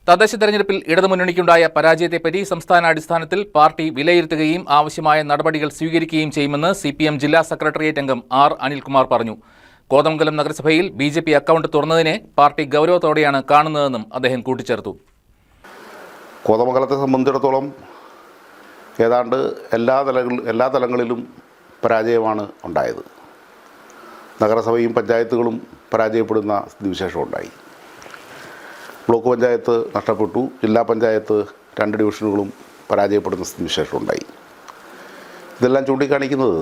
തദ്ദേശ തെരഞ്ഞെടുപ്പിൽ ഇടതുമുന്നണിക്കുണ്ടായ പരാജയത്തെപ്പറ്റി സംസ്ഥാനാടിസ്ഥാനത്തിൽ പാർട്ടി വിലയിരുത്തുകയും ആവശ്യമായ നടപടികൾ സ്വീകരിക്കുകയും ചെയ്യുമെന്ന് സിപിഎം ജില്ലാ സെക്രട്ടേറിയറ്റ് അംഗം ആർ അനിൽകുമാർ പറഞ്ഞു. കോതമംഗലം നഗരസഭയിൽ ബിജെപി അക്കൗണ്ട് തുറന്നതിനെ പാർട്ടി ഗൗരവത്തോടെയാണ് കാണുന്നതെന്നും അദ്ദേഹം കൂട്ടിച്ചേർത്തു. കോതമംഗലത്തെ സംബന്ധിച്ചിടത്തോളം ഏതാണ്ട് എല്ലാ തലങ്ങളിലും പരാജയമാണ് ഉണ്ടായത്. നഗരസഭയും പഞ്ചായത്തുകളും പരാജയപ്പെടുന്ന സ്ഥിതിവിശേഷമുണ്ടായി. ബ്ലോക്ക് പഞ്ചായത്ത് നഷ്ടപ്പെട്ടു, ജില്ലാ പഞ്ചായത്ത് 2 ഡിവിഷനുകളും പരാജയപ്പെടുന്ന സ്ഥിതിവിശേഷമുണ്ടായി. ഇതെല്ലാം ചൂണ്ടിക്കാണിക്കുന്നത്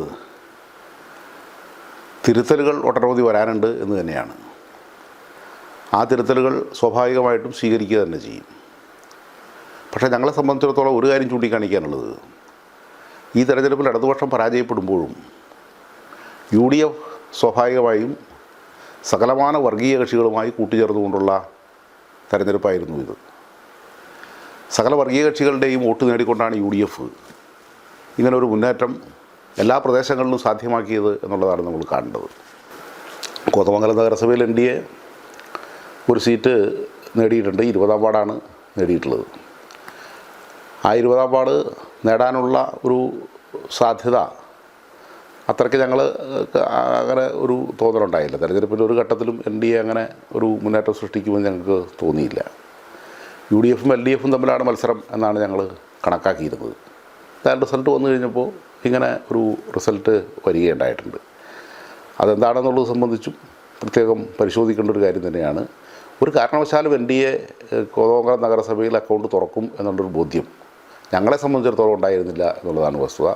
തിരുത്തലുകൾ ഒട്ടനവധി വരാനുണ്ട് എന്ന് തന്നെയാണ്. ആ തിരുത്തലുകൾ സ്വാഭാവികമായിട്ടും സ്വീകരിക്കുക തന്നെ ചെയ്യും. പക്ഷേ ഞങ്ങളെ സംബന്ധിച്ചിടത്തോളം ഒരു കാര്യം ചൂണ്ടിക്കാണിക്കാനുള്ളത്, ഈ തെരഞ്ഞെടുപ്പിൽ ഇടതുപക്ഷം പരാജയപ്പെടുമ്പോഴും UDF സ്വാഭാവികമായും സകലമാന വർഗീയ കക്ഷികളുമായി കൂട്ടിച്ചേർന്നുകൊണ്ടുള്ള തെരഞ്ഞെടുപ്പായിരുന്നു ഇത്. സകല വർഗീയ കക്ഷികളുടെയും വോട്ട് നേടിക്കൊണ്ടാണ് UDF ഇങ്ങനൊരു മുന്നേറ്റം എല്ലാ പ്രദേശങ്ങളിലും സാധ്യമാക്കിയത് എന്നുള്ളതാണ് നമ്മൾ കാണേണ്ടത്. കോതമംഗലം നഗരസഭയിൽ NDA ഒരു സീറ്റ് നേടിയിട്ടുണ്ട്. 20ാം വാർഡാണ് നേടിയിട്ടുള്ളത്. ആ 20ാം വാർഡ് നേടാനുള്ള ഒരു സാധ്യത അത്രയ്ക്ക് ഞങ്ങൾ അങ്ങനെ ഒരു തോന്നലുണ്ടായില്ല. തെരഞ്ഞെടുപ്പിൻ്റെ ഒരു ഘട്ടത്തിലും NDA അങ്ങനെ ഒരു മുന്നേറ്റം സൃഷ്ടിക്കുമെന്ന് ഞങ്ങൾക്ക് തോന്നിയില്ല. UDF ഉം LDF ഉം തമ്മിലാണ് മത്സരം എന്നാണ് ഞങ്ങൾ കണക്കാക്കിയിരുന്നത്. അതായത് റിസൾട്ട് വന്നു കഴിഞ്ഞപ്പോൾ ഇങ്ങനെ ഒരു റിസൾട്ട് വരികയുണ്ടായിട്ടുണ്ട്. അതെന്താണെന്നുള്ളത് സംബന്ധിച്ചും പ്രത്യേകം പരിശോധിക്കേണ്ട ഒരു കാര്യം തന്നെയാണ്. ഒരു കാരണവശാലും NDA കോതമംഗലം നഗരസഭയിൽ അക്കൗണ്ട് തുറക്കും എന്നുള്ളൊരു ബോധ്യം ഞങ്ങളെ സംബന്ധിച്ചിടത്തോളം ഉണ്ടായിരുന്നില്ല എന്നുള്ളതാണ് വസ്തുത.